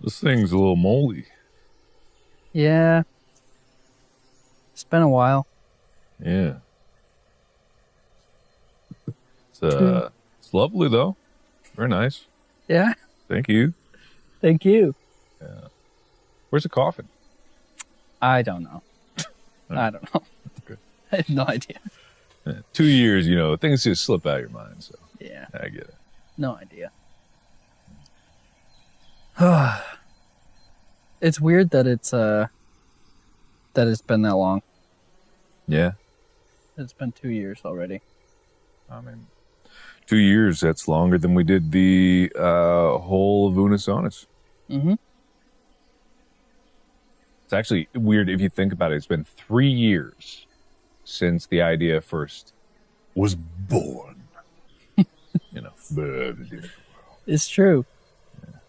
This thing's a little moldy. Yeah. It's been a while. Yeah. It's lovely though. Very nice. Yeah. Thank you. Thank you. Yeah. Where's the coffin? I don't know. I don't know. Okay. I have no idea. 2 years, things just slip out of your mind. So Yeah. I get it. No idea. It's weird that it's been that long. Yeah. It's been 2 years already. I mean, 2 years, that's longer than we did the whole of Unisonus. Mm-hmm. It's actually weird if you think about it. It's been 3 years since the idea first was born. It's true. Yeah.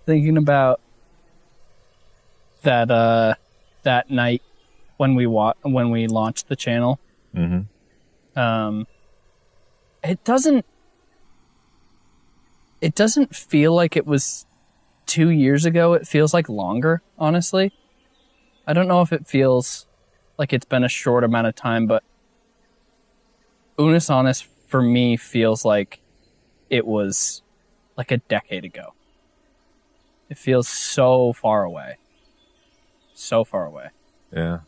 Thinking about that night when we launched the channel. Mm-hmm. It doesn't feel like it was 2 years ago. It feels like longer, honestly. I don't know if it feels like it's been a short amount of time, but Unisonus for me feels like it was like a decade ago. It feels so far away. So far away. Yeah.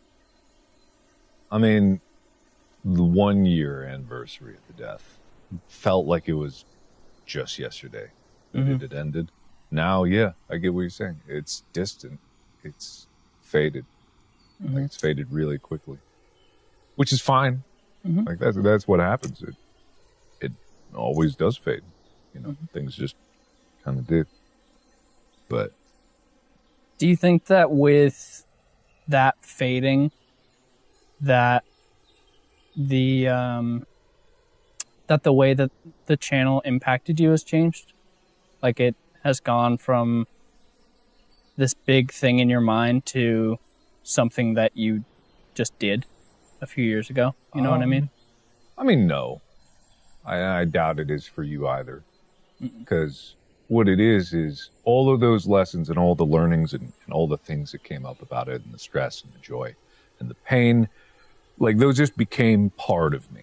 I mean, the 1 year anniversary of the death felt like it was just yesterday that it had ended. Now, yeah, I get what you're saying. It's distant. It's faded. Mm-hmm. Like, it's faded really quickly, which is fine. Mm-hmm. Like that's what happens. It always does fade. Things just kind of do. But do you think that with that fading, that the way that the channel impacted you has changed? Like it has gone from this big thing in your mind to something that you just did a few years ago. You know what I mean? I mean, no. I doubt it is for you either. Because what it is all of those lessons and all the learnings and all the things that came up about it and the stress and the joy and the pain, like those just became part of me.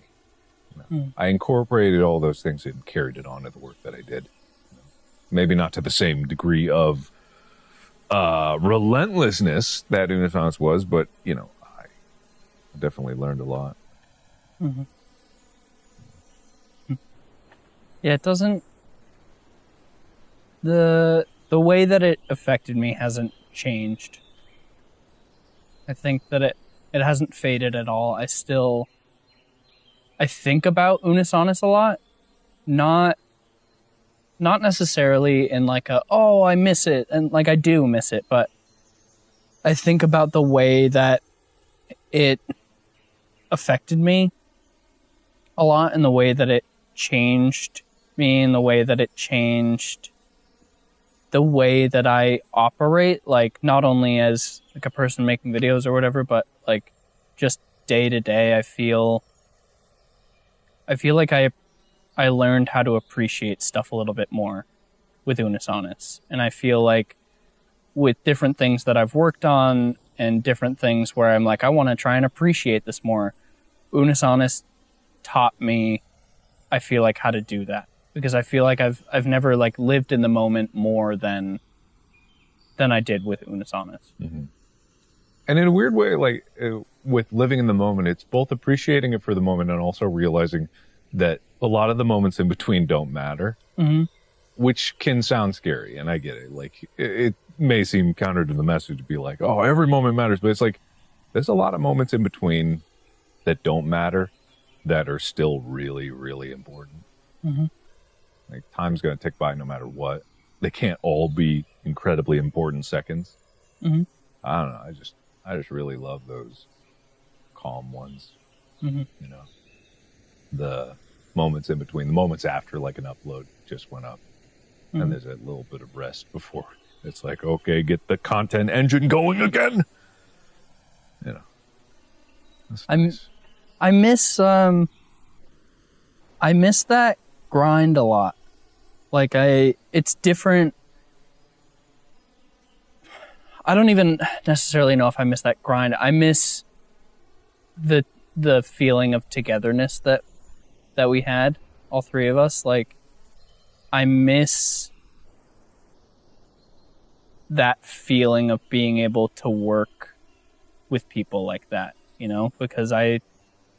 I incorporated all those things and carried it on to the work that I did. Maybe not to the same degree of relentlessness that Unisonus was, but, I definitely learned a lot. Mm-hmm. Yeah, it doesn't... The way that it affected me hasn't changed. I think that it hasn't faded at all. I think about Unisonus a lot. Not necessarily in like I miss it, and like I do miss it, but I think about the way that it affected me a lot, and the way that it changed me, and the way that it changed the way that I operate, like not only as like a person making videos or whatever, but like just day to day. I feel like I learned how to appreciate stuff a little bit more with Unisonus. And I feel like with different things that I've worked on and different things where I'm like, I want to try and appreciate this more, Unisonus taught me, I feel like, how to do that. Because I feel like I've never like lived in the moment more than I did with Unisonus. Mm-hmm. And in a weird way, like with living in the moment, it's both appreciating it for the moment and also realizing that a lot of the moments in between don't matter, which can sound scary. And I get it. Like it may seem counter to the message to be like, oh, every moment matters. But it's like, there's a lot of moments in between that don't matter that are still really, really important. Mm-hmm. Like time's going to tick by no matter what. They can't all be incredibly important seconds. Mm-hmm. I don't know. I just really love those calm ones. Mm-hmm. The moments in between, the moments after like an upload just went up, and there's a little bit of rest before it's like, okay, get the content engine going again. That's nice. I miss that grind a lot. Like it's different I don't even necessarily know if I miss that grind. I miss the feeling of togetherness that we had, all three of us. Like, I miss that feeling of being able to work with people like that, you know, because I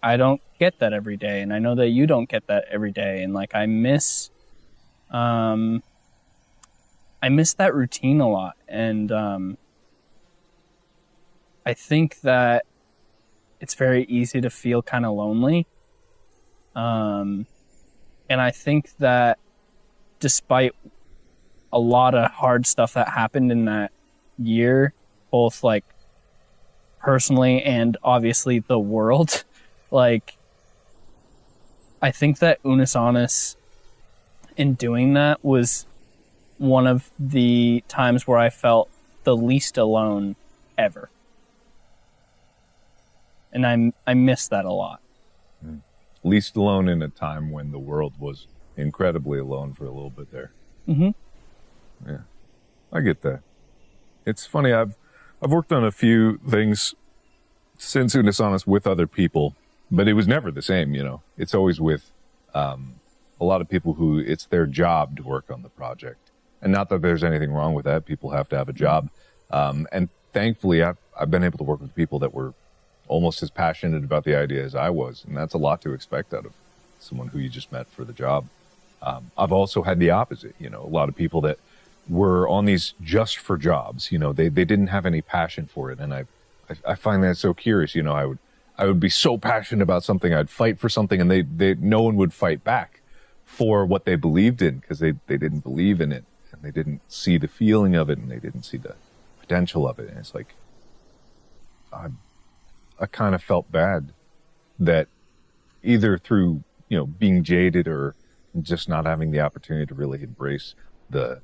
don't get that every day, and I know that you don't get that every day, and like I miss that routine a lot, and I think that it's very easy to feel kind of lonely, and I think that despite a lot of hard stuff that happened in that year, both like personally and obviously the world, like I think that Unus Annus in doing that was one of the times where I felt the least alone ever. And I miss that a lot. Least alone in a time when the world was incredibly alone for a little bit there. Mm-hmm. Yeah, I get that. It's funny, I've worked on a few things since Unus Annus with other people, but it was never the same, you know. It's always with a lot of people who it's their job to work on the project. And not that there's anything wrong with that. People have to have a job. And thankfully, I've been able to work with people that were almost as passionate about the idea as I was. And that's a lot to expect out of someone who you just met for the job. I've also had the opposite, you know, a lot of people that were on these just for jobs, you know, they didn't have any passion for it. And I find that so curious, you know, I would be so passionate about something, I'd fight for something, and no one would fight back for what they believed in, because they didn't believe in it, and they didn't see the feeling of it, and they didn't see the potential of it. And it's like, I kind of felt bad that either through, you know, being jaded or just not having the opportunity to really embrace the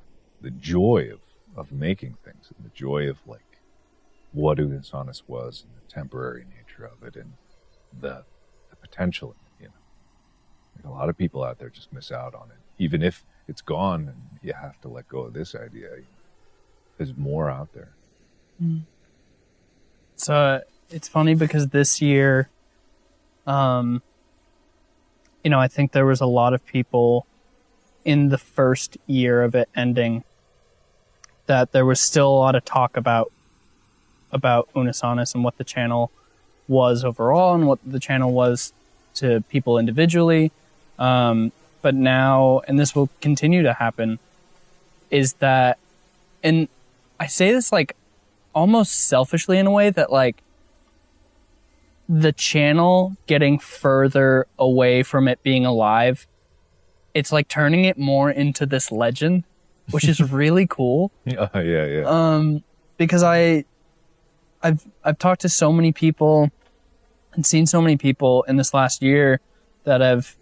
joy of making things, and the joy of like what Unus Annus was, and the temporary nature of it, and the potential in it, you know. Like a lot of people out there just miss out on it, even if it's gone and you have to let go of this idea. You know, there's more out there. So it's funny because this year, you know, I think there was a lot of people in the first year of it ending that there was still a lot of talk about Unus Annus and what the channel was overall and what the channel was to people individually. But now, and this will continue to happen, is that, and I say this like almost selfishly in a way, that like the channel getting further away from it being alive, it's like turning it more into this legend, which is really cool. Yeah. Because I've talked to so many people and seen so many people in this last year that have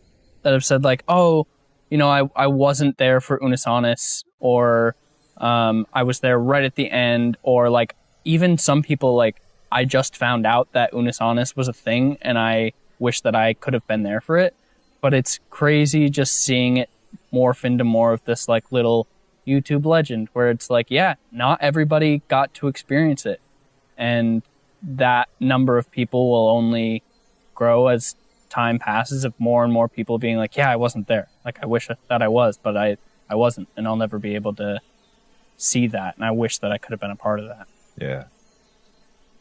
said like, oh, you know, I wasn't there for Unus Annus, or I was there right at the end, or like even some people like, I just found out that Unus Annus was a thing and I wish that I could have been there for it. But it's crazy just seeing it morph into more of this like little YouTube legend where it's like, yeah, not everybody got to experience it. And that number of people will only grow as time passes, of more and more people being like, yeah, I wasn't there. Like, I wish that I was, but I wasn't. And I'll never be able to see that. And I wish that I could have been a part of that. Yeah.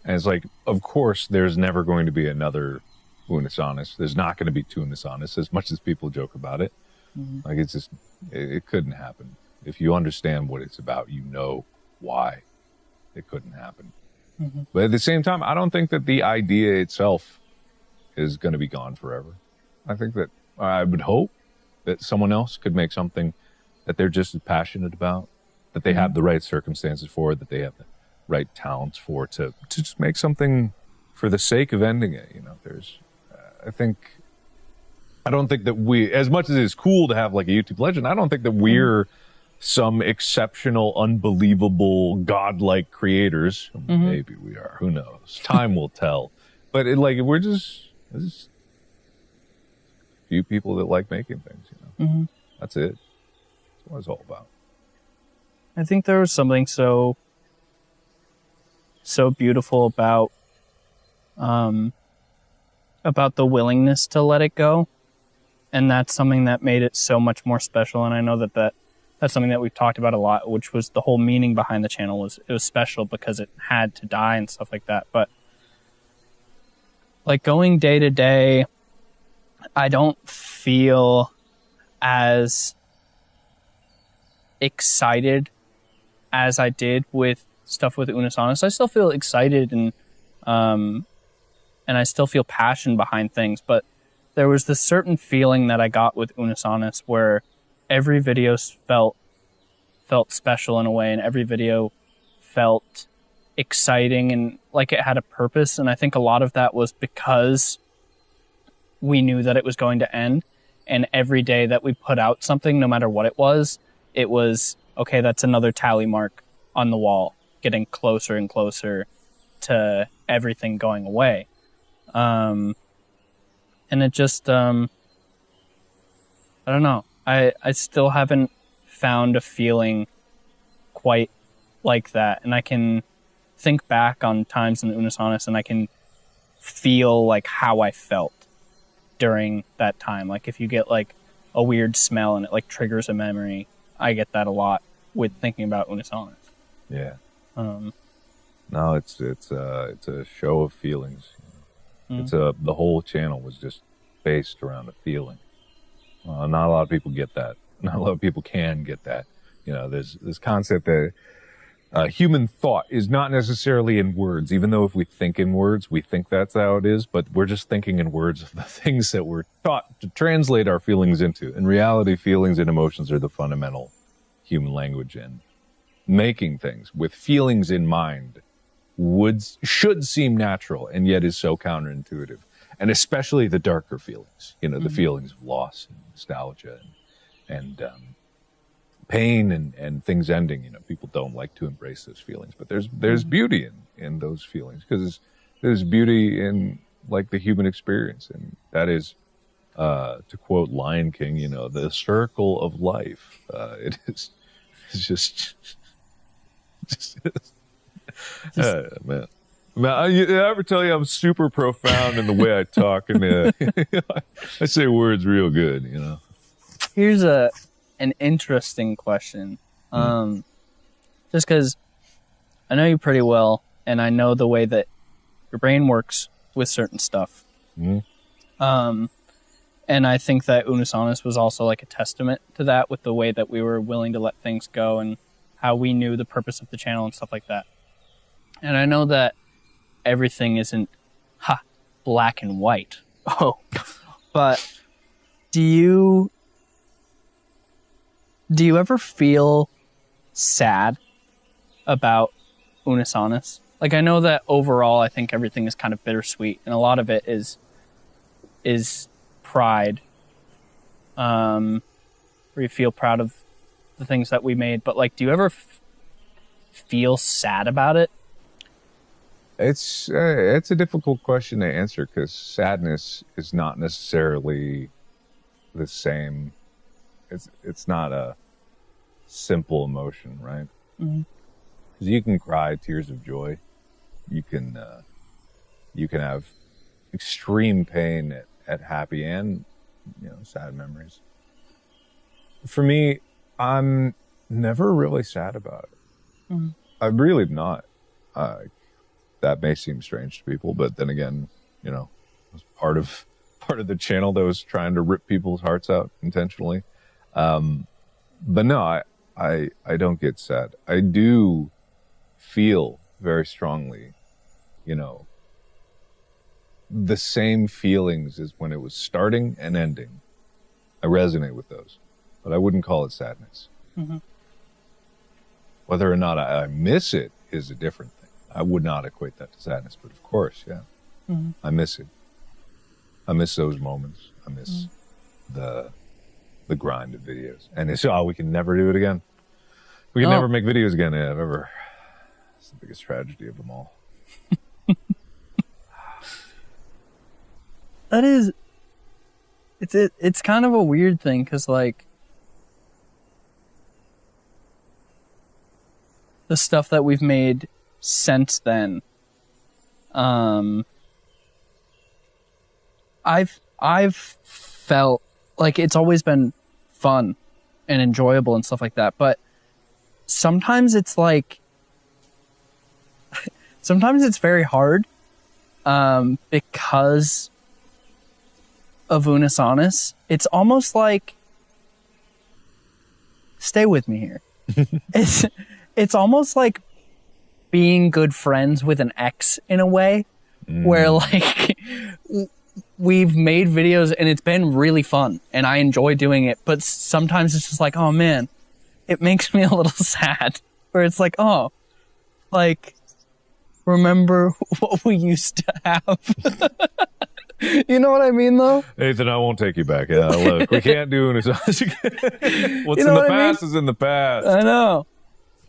And it's like, of course, there's never going to be another Unus Annus. There's not going to be two Unus Annus, as much as people joke about it. Mm-hmm. Like, it's just, it couldn't happen. If you understand what it's about, you know why it couldn't happen. Mm-hmm. But at the same time, I don't think that the idea itself is going to be gone forever. I think that, I would hope that someone else could make something that they're just as passionate about, that they have the right circumstances for, that they have the right talents for, to just make something for the sake of ending it. You know, there's, I don't think that we, as much as it's cool to have like a YouTube legend, I don't think that we're some exceptional, unbelievable, godlike creators. Maybe we are, who knows? Time will tell. But we're just a few people that like making things, you know. That's it. That's what it's all about. I think there was something so so beautiful about the willingness to let it go. And that's something that made it so much more special. And I know that's something that we've talked about a lot, which was the whole meaning behind the channel. It was special because it had to die and stuff like that. But like going day to day, I don't feel as excited as I did with stuff with Unisonus. I still feel excited and I still feel passion behind things, but there was this certain feeling that I got with Unisonus where every video felt special in a way, and every video felt exciting and like it had a purpose. And I think a lot of that was because we knew that it was going to end, and every day that we put out something, no matter what it was, okay, that's another tally mark on the wall, getting closer and closer to everything going away. And it just, I don't know. I still haven't found a feeling quite like that. And I can think back on times in Unisonus and I can feel like how I felt during that time. Like if you get like a weird smell and it like triggers a memory, I get that a lot with thinking about Unisonus. Yeah. No, it's a show of feelings. It's the whole channel was just based around a feeling. Not a lot of people get that. Not a lot of people can get that. You know, there's this concept that human thought is not necessarily in words, even though if we think in words, we think that's how it is, but we're just thinking in words of the things that we're taught to translate our feelings into. In reality, feelings and emotions are the fundamental human language, and making things with feelings in mind should seem natural, and yet is so counterintuitive. And especially the darker feelings, you know, the feelings of loss and nostalgia and pain and things ending. You know, people don't like to embrace those feelings, but there's beauty in those feelings, because there's beauty in like the human experience, and that is, to quote Lion King, you know, the circle of life. It's just man. I ever tell you I'm super profound in the way I talk, and I say words real good, you know. Here's an interesting question. Just because I know you pretty well, and I know the way that your brain works with certain stuff. And I think that Unisonus was also like a testament to that, with the way that we were willing to let things go and how we knew the purpose of the channel and stuff like that. And I know that everything isn't black and white. But do you ever feel sad about Unisonus? Like, I know that overall I think everything is kind of bittersweet, and a lot of it is pride. Where you feel proud of the things that we made, but like, do you ever feel sad about it? It's a difficult question to answer, because sadness is not necessarily the same. It's not a simple emotion, right? Because you can cry tears of joy. You can have extreme pain at happy and, you know, sad memories. For me, I'm never really sad about it. I'm really not. That may seem strange to people, but then again, you know, it was part of the channel that was trying to rip people's hearts out intentionally. But no, I don't get sad. I do feel very strongly, you know, the same feelings as when it was starting and ending. I resonate with those, but I wouldn't call it sadness. Whether or not I miss it is a different thing. I would not equate that to sadness, but of course, yeah. I miss it. I miss those moments. I miss the grind of videos. And it's, we can never do it again. We can never make videos again. Yeah, ever. It's the biggest tragedy of them all. That is, it's kind of a weird thing, because like the stuff that we've made since then, I've felt like it's always been fun and enjoyable and stuff like that. But sometimes it's like, sometimes it's very hard, because of Unus Annus. It's almost like, stay with me here. It's almost like being good friends with an ex in a way, where like we've made videos and it's been really fun and I enjoy doing it, but sometimes it's just like, oh man, it makes me a little sad, where it's like, oh, like, remember what we used to have. You know what I mean, though? Nathan, I won't take you back. Yeah, look, we can't do Unus Annus. What's in the past is in the past. I know.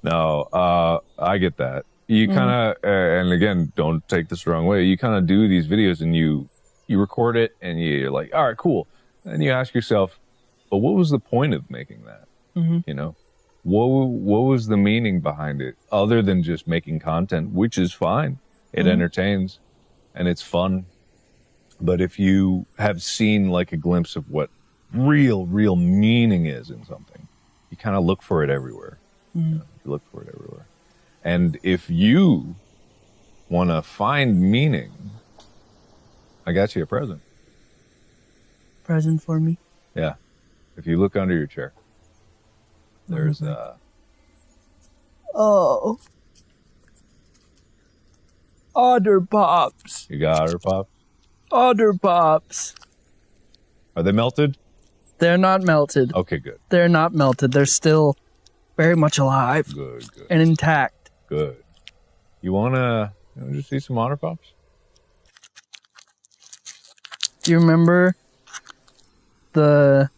No, I get that. You kind of, and again, don't take this the wrong way. You kind of do these videos and you record it and you're like, all right, cool. And you ask yourself, but what was the point of making that? You know, what was the meaning behind it other than just making content, which is fine. It entertains and it's fun. But if you have seen like a glimpse of what real meaning is in something, you kind of look for it everywhere. You know, you look for it everywhere. And if you want to find meaning, I got you a present. Present for me? Yeah. If you look under your chair, there's oh, Otter Pops. You got Otter Pops? Otter Pops. Are they melted? They're not melted. Okay, good. They're not melted. They're still very much alive. Good. And intact. Good. You wanna just see some Otter Pops? Do you remember the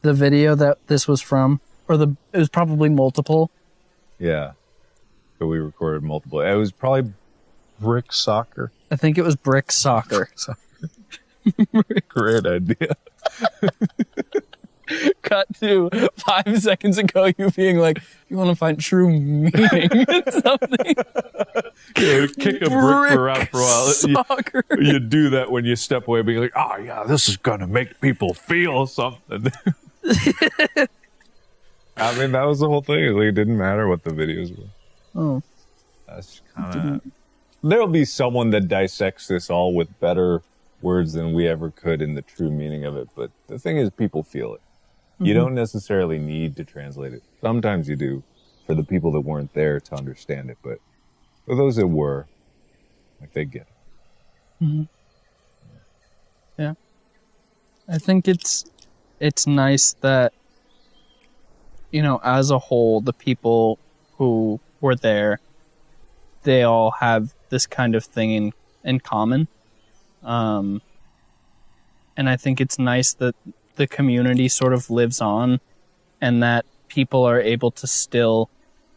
video that this was from? Or it was probably multiple. Yeah. So we recorded multiple. It was probably Brick Soccer. I think it was Brick Soccer. Great idea. Cut to 5 seconds ago, you being like, you want to find true meaning in something. Yeah, kick a brick around for a while. Soccer. You do that when you step away, being like, oh yeah, this is going to make people feel something. I mean, that was the whole thing. Like, it didn't matter what the videos were. Oh. That's kind of... There'll be someone that dissects this all with better words than we ever could in the true meaning of it. But the thing is, people feel it. You don't necessarily need to translate it. Sometimes you do for the people that weren't there to understand it. But for those that were, like, they get it. Yeah. I think it's nice that, you know, as a whole, the people who were there, they all have this kind of thing in common. And I think it's nice that the community sort of lives on and that people are able to still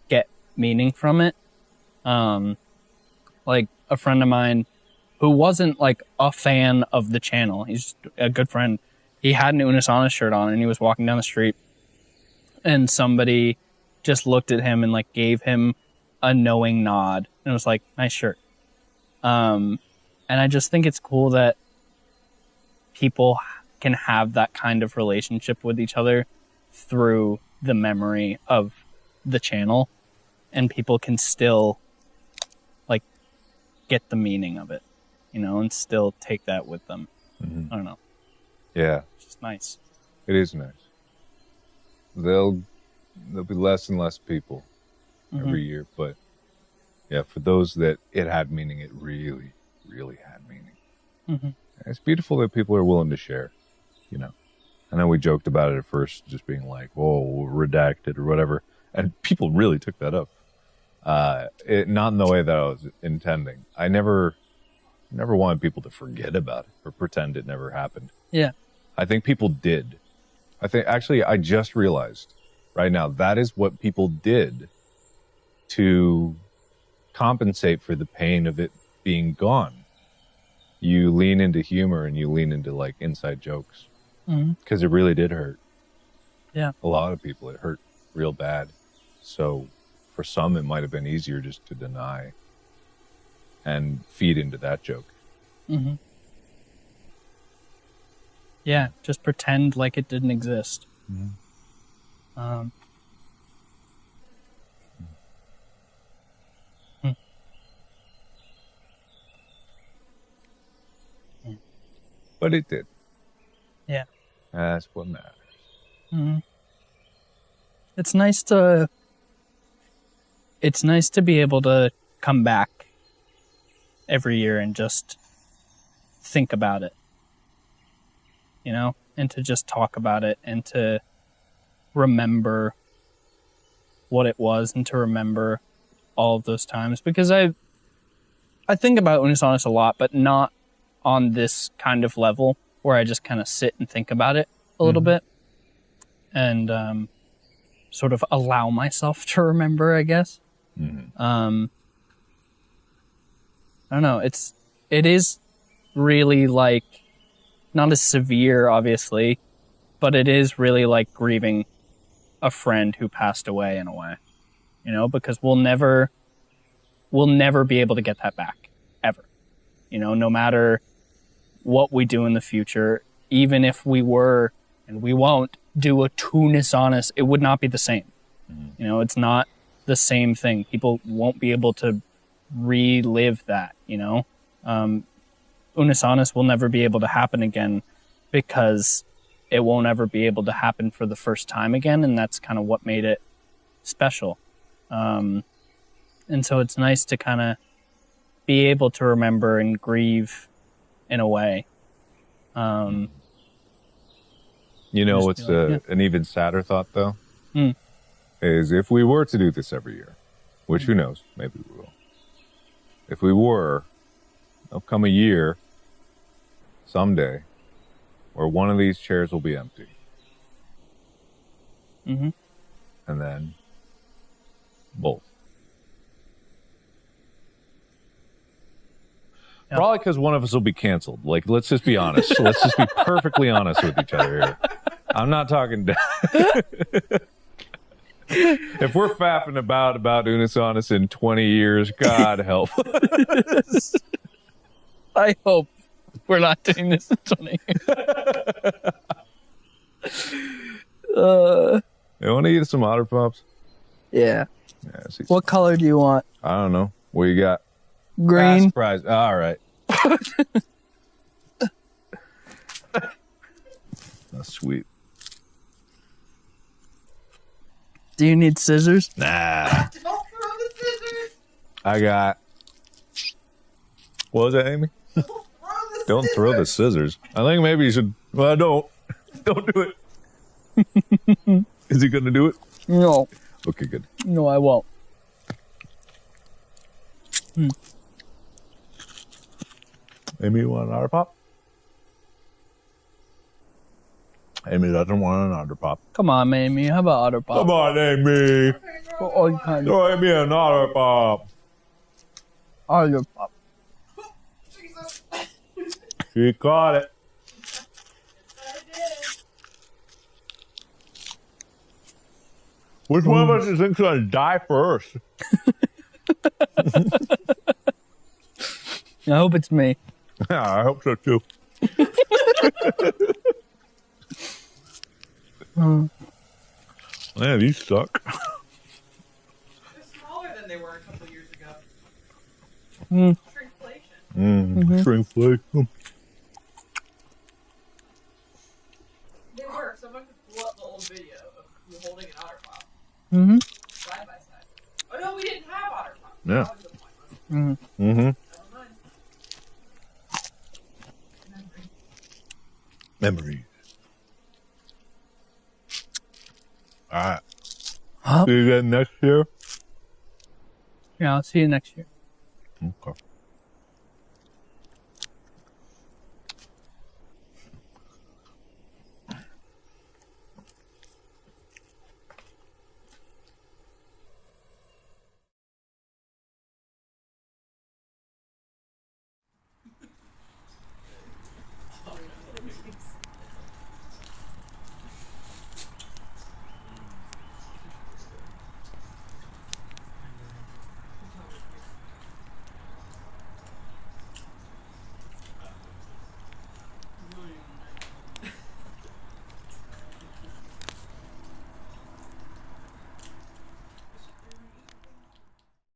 get meaning from it. Like a friend of mine who wasn't like a fan of the channel, he's just a good friend. He had an Unus Annus shirt on and he was walking down the street and somebody just looked at him and like gave him a knowing nod and it was like, nice shirt. And I just think it's cool that people can have that kind of relationship with each other through the memory of the channel, and people can still like get the meaning of it, you know, and still take that with them. I don't know. Yeah. It's just nice. It is nice. There'll be less and less people every year, but yeah, for those that it had meaning, it really, really had meaning. It's beautiful that people are willing to share, you know. I know we joked about it at first, just being like, "Whoa, redacted" or whatever, and people really took that up. Not in the way that I was intending. I never wanted people to forget about it or pretend it never happened. Yeah, I think people did. I just realized right now that is what people did to compensate for the pain of it being gone. You lean into humor and you lean into like inside jokes because it really did hurt. Yeah, a lot of people, it hurt real bad. So for some, it might have been easier just to deny and feed into that joke. Mm-hmm. Yeah, just pretend like it didn't exist. Mm-hmm. But it did. Yeah. That's what matters. Mm-hmm. It's nice to be able to come back every year and just think about it, you know, and to just talk about it and to remember what it was and to remember all of those times, because I think about Unisonis a lot, but not on this kind of level where I just kind of sit and think about it a little bit and sort of allow myself to remember, I guess. I don't know. It is really like not as severe, obviously, but it is really like grieving a friend who passed away in a way, you know, because we'll never be able to get that back ever, you know, no matter what we do in the future. Even if we were, and we won't, do a Unisonis, it would not be the same. You know, it's not the same thing. People won't be able to relive that, you know. Unisonis will never be able to happen again because it won't ever be able to happen for the first time again, and that's kind of what made it special. And so it's nice to kind of be able to remember and grieve in a way. You know what's an even sadder thought, though? Is if we were to do this every year, which who knows, maybe we will. If we were, there'll come a year, someday, where one of these chairs will be empty. And then both. Yep. Probably because one of us will be canceled. Like, let's just be honest. Let's just be perfectly honest with each other here. I'm not talking... If we're faffing about Unisonis in 20 years, God help us. I hope we're not doing this in 20 years. You want to eat some Otter Pops? Yeah. What color do you want? I don't know. What you got? Green. Surprise. All right. That's sweet. Do you need scissors? Nah. Don't throw the scissors. I got... What was that, Amy? Don't throw the scissors. I think maybe you should... Well, don't. Don't do it. Is he going to do it? No. Okay, good. No, I won't. Amy, you want an Otter Pop? Amy doesn't want an Otter Pop. Come on, Amy. How about Otter Pop? Come on, Amy. Throw Amy an Otter Pop. Otter Pop. Jesus. She caught it. I did. Which one of us do you think's going to die first? I hope it's me. Yeah, I hope so too. Man, these suck. They're smaller than they were a couple years ago. Shrinkflation. Shrinkflation. They were. Someone could pull up the old video of you holding an Otter Pop. Side by side. Oh no, we didn't have Otter Pop. Yeah. That was the point, wasn't it? Mm-hmm. Never mind. Memories. All right. Huh? See you again next year. Yeah, I'll see you next year. Okay.